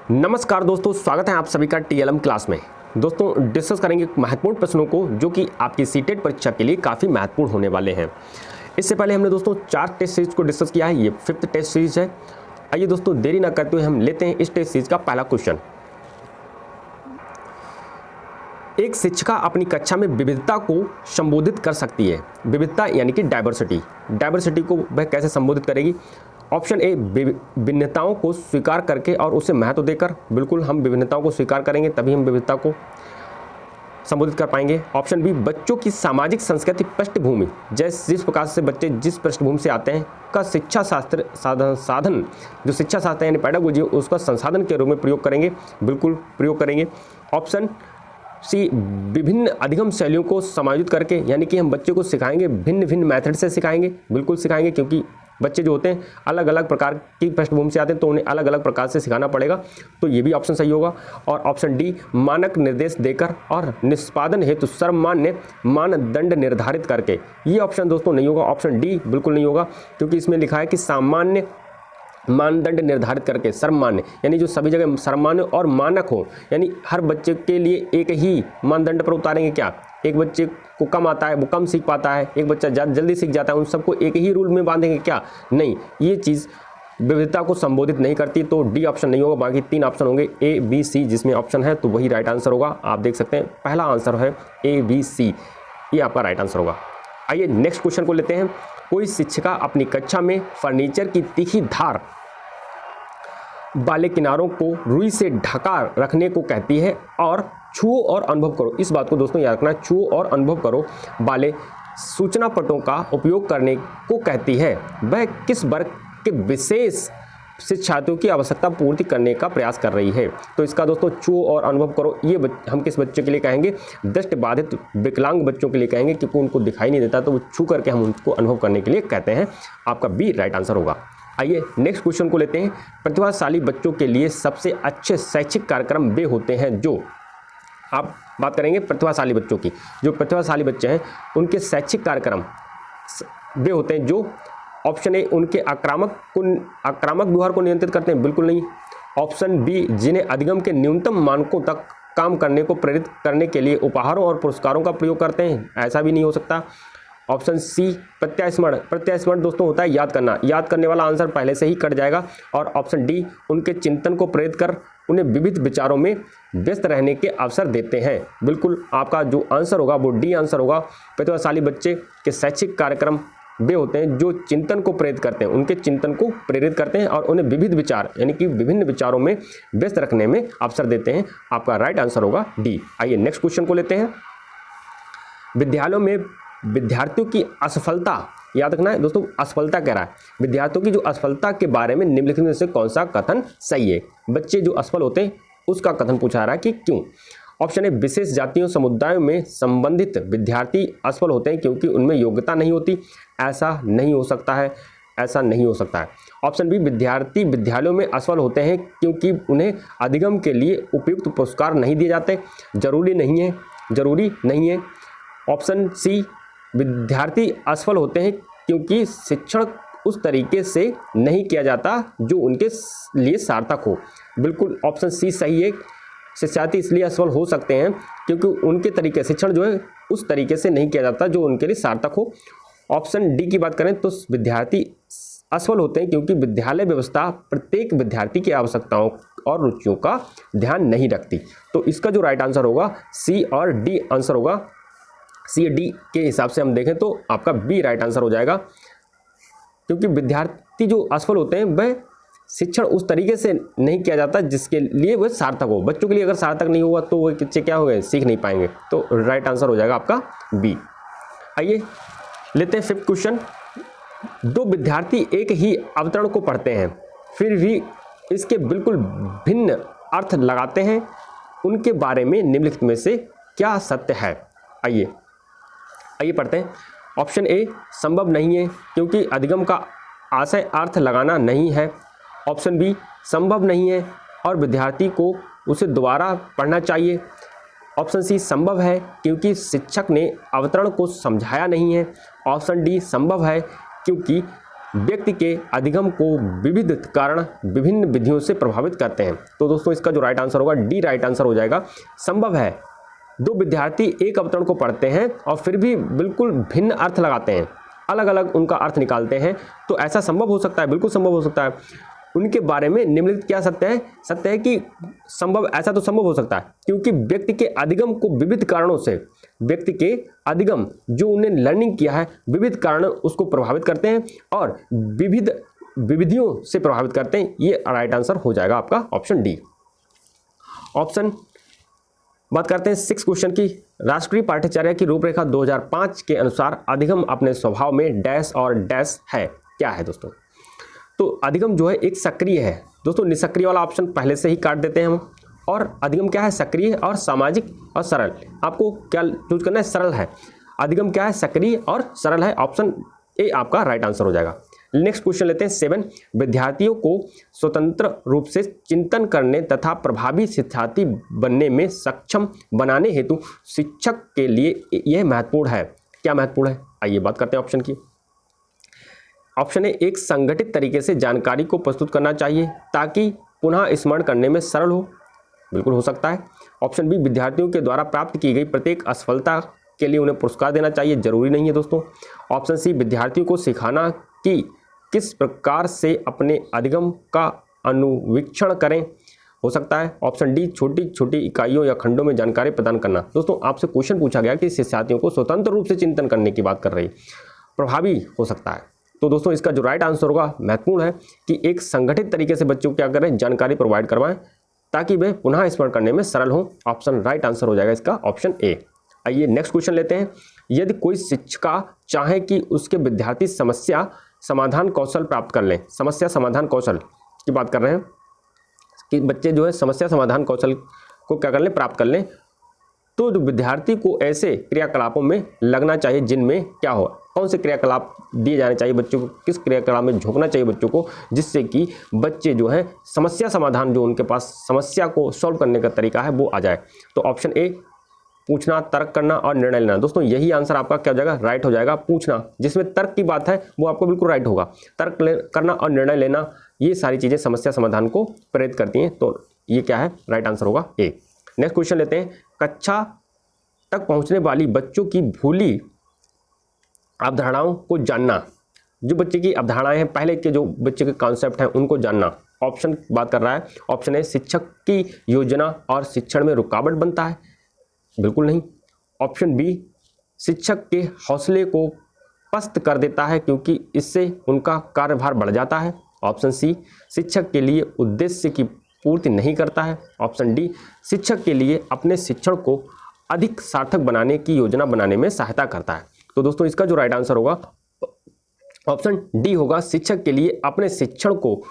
नमस्कार दोस्तों, स्वागत है आप सभी का टीएलएम क्लास में। दोस्तों डिस्कस करेंगे महत्वपूर्ण प्रश्नों को जो कि आपकी सीटेट परीक्षा के लिए काफ़ी महत्वपूर्ण होने वाले हैं। इससे पहले हमने दोस्तों 4 टेस्ट सीरीज को डिस्कस किया है, ये 5th टेस्ट सीरीज है। आइए दोस्तों देरी ना करते हुए हम लेते हैं इस टेस्ट सीरीज का पहला क्वेश्चन। एक शिक्षिका अपनी कक्षा में विविधता को संबोधित कर सकती है। विविधता यानी कि डाइवर्सिटी को वह कैसे संबोधित करेगी? ऑप्शन ए, भिन्नताओं को स्वीकार करके और उसे महत्व देकर। बिल्कुल हम विभिन्नताओं को स्वीकार करेंगे तभी हम विविधता को संबोधित कर पाएंगे। ऑप्शन बी, बच्चों की सामाजिक संस्कृति पृष्ठभूमि, जिस प्रकार से बच्चे जिस पृष्ठभूमि से आते हैं का शिक्षा शास्त्र साधन जो शिक्षा शास्त्र यानी पेडागोजी उसका संसाधन के रूप में प्रयोग करेंगे। बिल्कुल प्रयोग करेंगे। ऑप्शन सी, विभिन्न अधिगम शैलियों को समायोजित करके, यानी कि हम बच्चे को सिखाएंगे भिन्न भिन्न मेथड से सिखाएंगे। बिल्कुल सिखाएंगे, क्योंकि बच्चे जो होते हैं अलग अलग प्रकार की पृष्ठभूमि से आते हैं तो उन्हें अलग अलग प्रकार से सिखाना पड़ेगा। तो ये भी ऑप्शन सही होगा। और ऑप्शन डी, मानक निर्देश देकर और निष्पादन हेतु सर्वमान्य मानदंड निर्धारित करके। ये ऑप्शन दोस्तों नहीं होगा। ऑप्शन डी बिल्कुल नहीं होगा, क्योंकि इसमें लिखा है कि सामान्य मानदंड निर्धारित करके। सर्वमान्य यानी जो सभी जगह सर्वमान्य और मानक हो, यानी हर बच्चे के लिए एक ही मानदंड पर उतारेंगे क्या? एक बच्चे को कम आता है वो कम सीख पाता है, एक बच्चा जल्दी सीख जाता है, उन सबको एक ही रूल में बांधेंगे क्या? नहीं, ये चीज़ विविधता को संबोधित नहीं करती। तो डी ऑप्शन नहीं होगा। बाकी 3 ऑप्शन होंगे ए, बी, सी। जिसमें ऑप्शन है तो वही राइट आंसर होगा। आप देख सकते हैं पहला आंसर है ए, बी, सी, ये आपका राइट आंसर होगा। आइए नेक्स्ट क्वेश्चन को लेते हैं। कोई शिक्षिका अपनी कक्षा में फर्नीचर की तीखी धार वाले किनारों को रुई से ढका रखने को कहती है और छुओ और अनुभव करो। इस बात को दोस्तों याद रखना, छुओ और अनुभव करो वाले सूचना पटों का उपयोग करने को कहती है। वह किस वर्ग के विशेष शिक्षार्थियों की आवश्यकता पूर्ति करने का प्रयास कर रही है? तो इसका दोस्तों छुओ और अनुभव करो, ये हम किस बच्चों के लिए कहेंगे? दृष्टिबाधित विकलांग बच्चों के लिए कहेंगे, क्योंकि उनको दिखाई नहीं देता तो वो छू करके हम उनको अनुभव करने के लिए कहते हैं। आपका बी राइट आंसर होगा। आइए नेक्स्ट क्वेश्चन को लेते हैं। प्रतिभाशाली बच्चों के लिए सबसे अच्छे शैक्षिक कार्यक्रम वे होते हैं जो, आप बात करेंगे प्रतिभाशाली बच्चों की, जो प्रतिभाशाली बच्चे हैं उनके शैक्षिक कार्यक्रम वे होते हैं जो, ऑप्शन ए, उनके आक्रामक व्यवहार को नियंत्रित करते हैं। बिल्कुल नहीं। ऑप्शन बी, जिन्हें अधिगम के न्यूनतम मानकों तक काम करने को प्रेरित करने के लिए उपहारों और पुरस्कारों का प्रयोग करते हैं। ऐसा भी नहीं हो सकता। ऑप्शन सी, प्रत्यास्मरण दोस्तों होता है याद करना, याद करने वाला आंसर पहले से ही कट जाएगा। और ऑप्शन डी, उनके चिंतन को प्रेरित कर उन्हें विविध विचारों में व्यस्त रहने के अवसर देते हैं। बिल्कुल आपका जो आंसर होगा वो डी आंसर होगा। प्रतिभाशाली बच्चे के शैक्षिक कार्यक्रम वे होते हैं जो चिंतन को प्रेरित करते हैं, उनके चिंतन को प्रेरित करते हैं और उन्हें विविध विचार यानी कि विभिन्न विचारों में व्यस्त रखने में अवसर देते हैं। आपका राइट आंसर होगा डी। आइए नेक्स्ट क्वेश्चन को लेते हैं। विद्यालयों में विद्यार्थियों की असफलता, याद रखना है दोस्तों, असफलता कह रहा है, विद्यार्थियों की जो असफलता के बारे में निम्नलिखित में से कौन सा कथन सही है? बच्चे जो असफल होते हैं उसका कथन पूछा रहा है कि क्यों। ऑप्शन ए, विशेष जातियों समुदायों में संबंधित विद्यार्थी असफल होते हैं क्योंकि उनमें योग्यता नहीं होती। ऐसा नहीं हो सकता है, ऐसा नहीं हो सकता है। ऑप्शन बी, विद्यार्थी विद्यालयों में असफल होते हैं क्योंकि उन्हें अधिगम के लिए उपयुक्त पुरस्कार नहीं दिए जाते। जरूरी नहीं है। ऑप्शन सी, विद्यार्थी असफल होते हैं क्योंकि शिक्षण उस तरीके से नहीं किया जाता जो उनके लिए सार्थक हो। बिल्कुल ऑप्शन सी सही है। शिक्षार्थी इसलिए असफल हो सकते हैं क्योंकि उनके तरीके शिक्षण जो है उस तरीके से नहीं किया जाता जो उनके लिए सार्थक हो। ऑप्शन डी की बात करें तो विद्यार्थी असफल होते हैं क्योंकि विद्यालय व्यवस्था प्रत्येक विद्यार्थी की आवश्यकताओं और रुचियों का ध्यान नहीं रखती। तो इसका जो राइट आंसर होगा सी और डी आंसर होगा। सी डी के हिसाब से हम देखें तो आपका बी राइट आंसर हो जाएगा, क्योंकि विद्यार्थी जो असफल होते हैं वह शिक्षण उस तरीके से नहीं किया जाता जिसके लिए वह सार्थक हो। बच्चों के लिए अगर सार्थक नहीं हुआ तो वह बच्चे क्या हो गए, सीख नहीं पाएंगे। तो राइट आंसर हो जाएगा आपका बी। आइए लेते हैं 5th क्वेश्चन। 2 विद्यार्थी एक ही अवतरण को पढ़ते हैं फिर भी इसके बिल्कुल भिन्न अर्थ लगाते हैं, उनके बारे में निम्नलिखित में से क्या सत्य है? आइए पढ़ते हैं। ऑप्शन ए, संभव नहीं है क्योंकि अधिगम का आशय अर्थ लगाना नहीं है। ऑप्शन बी, संभव नहीं है और विद्यार्थी को उसे दोबारा पढ़ना चाहिए। ऑप्शन सी, संभव है क्योंकि शिक्षक ने अवतरण को समझाया नहीं है। ऑप्शन डी, संभव है क्योंकि व्यक्ति के अधिगम को विविध कारण विभिन्न विधियों से प्रभावित करते हैं। तो दोस्तों इसका जो राइट आंसर होगा डी राइट आंसर हो जाएगा। संभव है दो विद्यार्थी एक अवतरण को पढ़ते हैं और फिर भी बिल्कुल भिन्न अर्थ लगाते हैं, अलग अलग उनका अर्थ निकालते हैं, तो ऐसा संभव हो सकता है, बिल्कुल संभव हो सकता है। उनके बारे में निम्नलिखित क्या सत्य है? सत्य है कि संभव, ऐसा तो संभव हो सकता है क्योंकि व्यक्ति के अधिगम को विविध कारणों से, व्यक्ति के अधिगम जो उन्हें लर्निंग किया है विविध कारण उसको प्रभावित करते हैं और विविध विविधियों से प्रभावित करते हैं। ये राइट आंसर हो जाएगा आपका ऑप्शन डी। ऑप्शन बात करते हैं 6 क्वेश्चन की। राष्ट्रीय पाठ्यचर्या की रूपरेखा 2005 के अनुसार अधिगम अपने स्वभाव में डैश और डैश है, क्या है दोस्तों? तो अधिगम जो है एक सक्रिय है दोस्तों, निष्क्रिय वाला ऑप्शन पहले से ही काट देते हैं हम। और अधिगम क्या है? सक्रिय और सामाजिक और सरल। आपको क्या चूज करना है? सरल है। अधिगम क्या है? सक्रिय और सरल है। ऑप्शन ए आपका राइट आंसर हो जाएगा। नेक्स्ट क्वेश्चन लेते हैं 7। विद्यार्थियों को स्वतंत्र रूप से चिंतन करने तथा प्रभावी शिक्षार्थी बनने में सक्षम बनाने हेतु शिक्षक के लिए यह महत्वपूर्ण है। क्या महत्वपूर्ण है? आइए बात करते हैं ऑप्शन की। ऑप्शन ए, एक संगठित तरीके से जानकारी को प्रस्तुत करना चाहिए ताकि पुनः स्मरण करने में सरल हो। बिल्कुल हो सकता है। ऑप्शन बी, विद्यार्थियों के द्वारा प्राप्त की गई प्रत्येक असफलता के लिए उन्हें पुरस्कार देना चाहिए। जरूरी नहीं है दोस्तों। ऑप्शन सी, विद्यार्थियों को सिखाना कि किस प्रकार से अपने अधिगम का अनुवीक्षण करें। हो सकता है। ऑप्शन डी, छोटी छोटी इकाइयों या खंडों में जानकारी प्रदान करना। दोस्तों आपसे क्वेश्चन पूछा गया कि शिक्षार्थियों को स्वतंत्र रूप से चिंतन करने की बात कर रही, प्रभावी हो सकता है। तो दोस्तों इसका जो राइट आंसर होगा, महत्वपूर्ण है कि एक संगठित तरीके से बच्चों को क्या करें, जानकारी प्रोवाइड करवाएं ताकि वे पुनः स्मरण करने में सरल हो। ऑप्शन राइट आंसर हो जाएगा इसका ऑप्शन ए। आइए नेक्स्ट क्वेश्चन लेते हैं। यदि कोई शिक्षिका चाहे कि उसके विद्यार्थी समस्या समाधान कौशल प्राप्त कर लें, समस्या समाधान कौशल की बात कर रहे हैं कि बच्चे जो है समस्या समाधान कौशल को क्या कर लें, प्राप्त कर लें, तो जो विद्यार्थी को ऐसे क्रियाकलापों में लगना चाहिए जिनमें क्या हो, कौन से क्रियाकलाप दिए जाने चाहिए बच्चों को, किस क्रियाकलाप में झोंकना चाहिए बच्चों को, जिससे कि बच्चे जो है समस्या समाधान, जो उनके पास समस्या को सॉल्व करने का तरीका है वो आ जाए। तो ऑप्शन ए, पूछना, तर्क करना और निर्णय लेना। दोस्तों यही आंसर आपका क्या हो जाएगा, राइट हो जाएगा। पूछना, जिसमें तर्क की बात है वो आपको बिल्कुल राइट होगा। तर्क करना और निर्णय लेना, ये सारी चीज़ें समस्या समाधान को प्रेरित करती हैं। तो ये क्या है, राइट आंसर होगा ए। नेक्स्ट क्वेश्चन लेते हैं। कक्षा तक पहुंचने वाली बच्चों की भूली अवधारणाओं को जानना। जो बच्चे की अवधारणाएं हैं, पहले के जो बच्चे के कॉन्सेप्ट हैं उनको जानना। ऑप्शन बात कर रहा है। ऑप्शन ए, शिक्षक की योजना और शिक्षण में रुकावट बनता है। बिल्कुल नहीं। ऑप्शन बी, शिक्षक के हौसले को पस्त कर देता है क्योंकि इससे उनका कार्यभार बढ़ जाता है। ऑप्शन सी, शिक्षक के लिए उद्देश्य की पूर्ति नहीं करता है। ऑप्शन डी, शिक्षक के लिए अपने शिक्षण को अधिक सार्थक बनाने की योजना बनाने में सहायता करता है। तो दोस्तों इसका जो राइट आंसर होगा ऑप्शन डी होगा। शिक्षक के लिए अपने शिक्षण को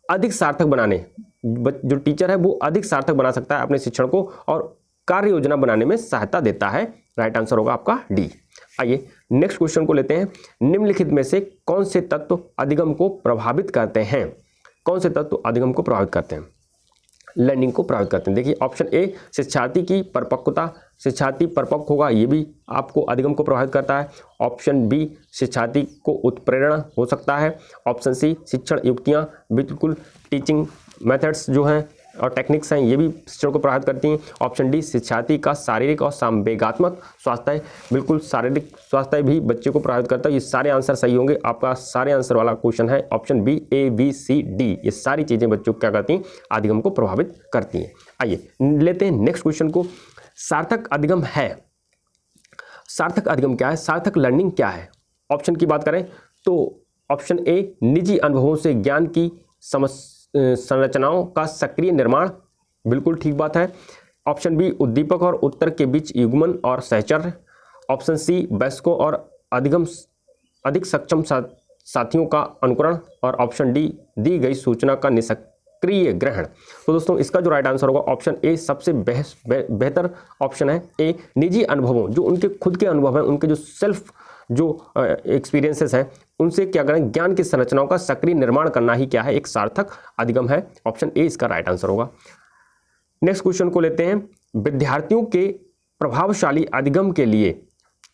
अधिक सार्थक बनाने, जो टीचर है वो अधिक सार्थक बना सकता है अपने शिक्षण को और कार्य योजना बनाने में सहायता देता है। राइट आंसर होगा आपका डी। आइए नेक्स्ट क्वेश्चन को लेते हैं। निम्नलिखित में से कौन से तत्व अधिगम को प्रभावित करते हैं? कौन से तत्व अधिगम को प्रभावित करते हैं, लर्निंग को प्रभावित करते हैं? देखिए ऑप्शन ए, शिक्षार्थी की परिपक्वता, शिक्षार्थी परिपक्व होगा, ये भी आपको अधिगम को प्रभावित करता है। ऑप्शन बी, शिक्षार्थी को उत्प्रेरणा हो सकता है। ऑप्शन सी, शिक्षण युक्तियाँ, बिल्कुल टीचिंग मेथड्स जो हैं और टेक्निक्स हैं, ये भी शिक्षण को प्रभावित करती हैं। ऑप्शन डी, शिक्षार्थी का शारीरिक और संवेगात्मक स्वास्थ्य, बिल्कुल शारीरिक स्वास्थ्य भी बच्चे को प्रभावित करता है। ये सारे आंसर सही होंगे। आपका सारे आंसर वाला क्वेश्चन है option B, A B C D. ये सारी चीज़ें बच्चों को क्या करती हैं, अधिगम को प्रभावित करती हैं। आइए लेते हैं नेक्स्ट क्वेश्चन को। सार्थक अधिगम है, सार्थक अधिगम क्या है, सार्थक लर्निंग क्या है? ऑप्शन की बात करें तो ऑप्शन ए, निजी अनुभवों से ज्ञान की संरचनाओं का सक्रिय निर्माण, बिल्कुल ठीक बात है। ऑप्शन बी, उद्दीपक और उत्तर के बीच युग्मन और सहचर्य। ऑप्शन सी, वयस्कों और अधिक सक्षम साथियों का अनुकरण। और ऑप्शन डी, दी गई सूचना का निष्क्रिय ग्रहण। तो दोस्तों इसका जो राइट आंसर होगा ऑप्शन ए सबसे बेहतर ऑप्शन है। ए, निजी अनुभवों, जो उनके खुद के अनुभव हैं, उनके जो सेल्फ जो एक्सपीरियंसेस हैं, उनसे क्या करें, ज्ञान की संरचनाओं का सक्रिय निर्माण करना ही क्या है, एक सार्थक अधिगम है। ऑप्शन ए इसका राइट आंसर होगा। नेक्स्ट क्वेश्चन को लेते हैं। विद्यार्थियों के प्रभावशाली अधिगम के लिए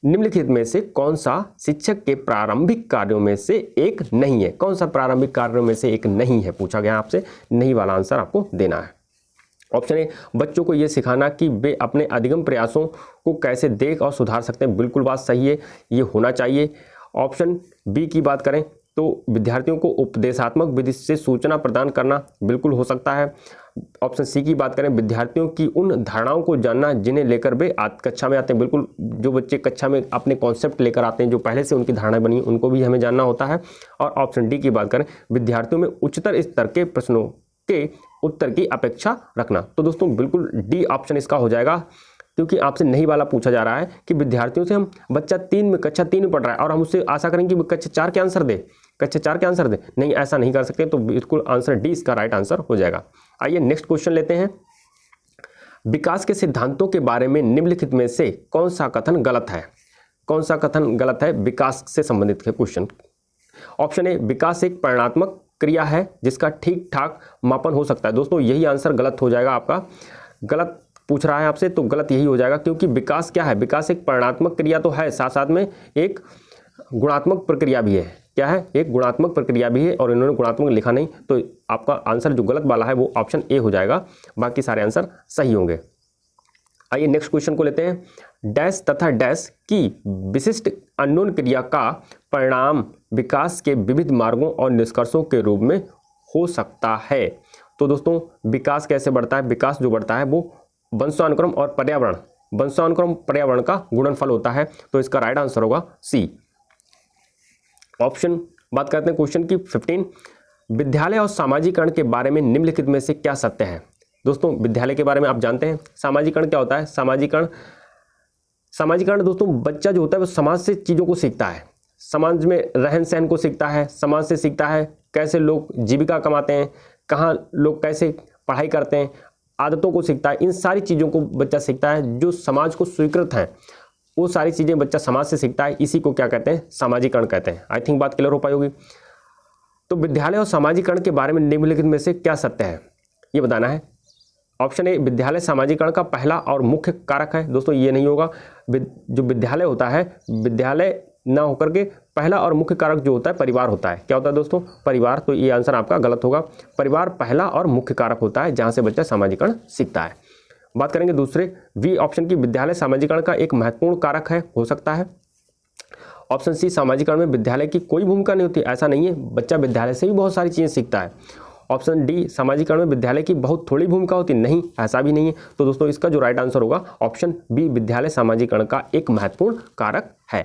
निम्नलिखित में से कौन सा शिक्षक के प्रारंभिक कार्यों में से एक नहीं है? कौन सा प्रारंभिक कार्यों में से एक नहीं है पूछा गया आपसे, नहीं वाला आंसर आपको देना है। ऑप्शन ए, बच्चों को यह सिखाना कि वे अपने अधिगम प्रयासों को कैसे देख और सुधार सकते हैं, बिल्कुल बात सही है, ये होना चाहिए। ऑप्शन बी की बात करें तो विद्यार्थियों को उपदेशात्मक विधि से सूचना प्रदान करना, बिल्कुल हो सकता है। ऑप्शन सी की बात करें, विद्यार्थियों की उन धारणाओं को जानना जिन्हें लेकर वे कक्षा में आते हैं, बिल्कुल जो बच्चे कक्षा में अपने कॉन्सेप्ट लेकर आते हैं, जो पहले से उनकी धारणाएं बनी उनको भी हमें जानना होता है। और ऑप्शन डी की बात करें, विद्यार्थियों में उच्चतर स्तर के प्रश्नों के उत्तर की अपेक्षा रखना। तो दोस्तों बिल्कुल डी ऑप्शन इसका हो जाएगा, क्योंकि आपसे नहीं वाला पूछा जा रहा है कि विद्यार्थियों से हम कक्षा 3 में पढ़ रहा है और हम उससे आशा करेंगे कि कक्षा 4 के आंसर दे, कक्षा 4 के आंसर दे, नहीं ऐसा नहीं कर सकते। तो बिल्कुल आंसर डी इसका राइट आंसर हो जाएगा। आइए नेक्स्ट क्वेश्चन लेते हैं। विकास के सिद्धांतों के बारे में निम्नलिखित में से कौन सा कथन गलत है? कौन सा कथन गलत है विकास से संबंधित क्वेश्चन? ऑप्शन ए, विकास एक परिणात्मक क्रिया है जिसका ठीक ठाक मापन हो सकता है। दोस्तों यही आंसर गलत हो जाएगा आपका, गलत पूछ रहा है आपसे तो गलत यही हो जाएगा, क्योंकि विकास क्या है? विकास एक परिणात्मक क्रिया तो है, साथ साथ में एक गुणात्मक प्रक्रिया भी है। क्या है? एक गुणात्मक प्रक्रिया भी है, और इन्होंने गुणात्मक लिखा नहीं, तो आपका आंसर जो गलत वाला है वो ऑप्शन ए हो जाएगा, बाकी सारे आंसर सही होंगे। आइए नेक्स्ट क्वेश्चन को लेते हैं। डैश तथा डैश की विशिष्ट अननोन क्रिया का परिणाम विकास के विविध मार्गों और निष्कर्षों के रूप में हो सकता है। तो दोस्तों विकास कैसे बढ़ता है? विकास जो बढ़ता है वो वंशानुक्रम और पर्यावरण, वंशानुक्रम पर्यावरण का गुणनफल होता है, तो इसका राइट आंसर होगा सी ऑप्शन। बात करते हैं क्वेश्चन की 15। विद्यालय और सामाजिकरण के बारे में निम्नलिखित में से क्या सत्य है? दोस्तों विद्यालय के बारे में आप जानते हैं, सामाजिकरण क्या होता है? सामाजिकरण दोस्तों बच्चा जो होता है वो समाज से चीज़ों को सीखता है, समाज में रहन सहन को सीखता है, समाज से सीखता है कैसे लोग जीविका कमाते हैं, कहाँ लोग कैसे पढ़ाई करते हैं, आदतों को सीखता है। इन सारी चीज़ों को बच्चा सीखता है जो समाज को स्वीकृत हैं, वो सारी चीज़ें बच्चा समाज से सीखता है। इसी को क्या कहते हैं? सामाजिकरण कहते हैं। आई थिंक बात क्लियर हो पाई होगी। तो विद्यालय और सामाजिकरण के बारे में निम्नलिखित में से क्या सत्य है, ये बताना है। ऑप्शन ए, विद्यालय सामाजिकरण का पहला और मुख्य कारक है। दोस्तों ये नहीं होगा। जो विद्यालय होता है, विद्यालय ना होकर के पहला और मुख्य कारक जो होता है परिवार होता है। क्या होता है दोस्तों? परिवार। तो ये आंसर आपका गलत होगा। परिवार पहला और मुख्य कारक होता है जहाँ से बच्चा सामाजिकरण सीखता है। बात करेंगे दूसरे बी ऑप्शन की, विद्यालय सामाजिकरण का एक महत्वपूर्ण कारक है, हो सकता है। ऑप्शन सी, सामाजिकरण में विद्यालय की कोई भूमिका नहीं होती, ऐसा नहीं है, बच्चा विद्यालय से भी बहुत सारी चीज़ें सीखता है। ऑप्शन डी, सामाजिकरण में विद्यालय की बहुत थोड़ी भूमिका होती, नहीं ऐसा भी नहीं है। तो दोस्तों इसका जो राइट आंसर होगा ऑप्शन बी, विद्यालय सामाजिकरण का एक महत्वपूर्ण कारक है।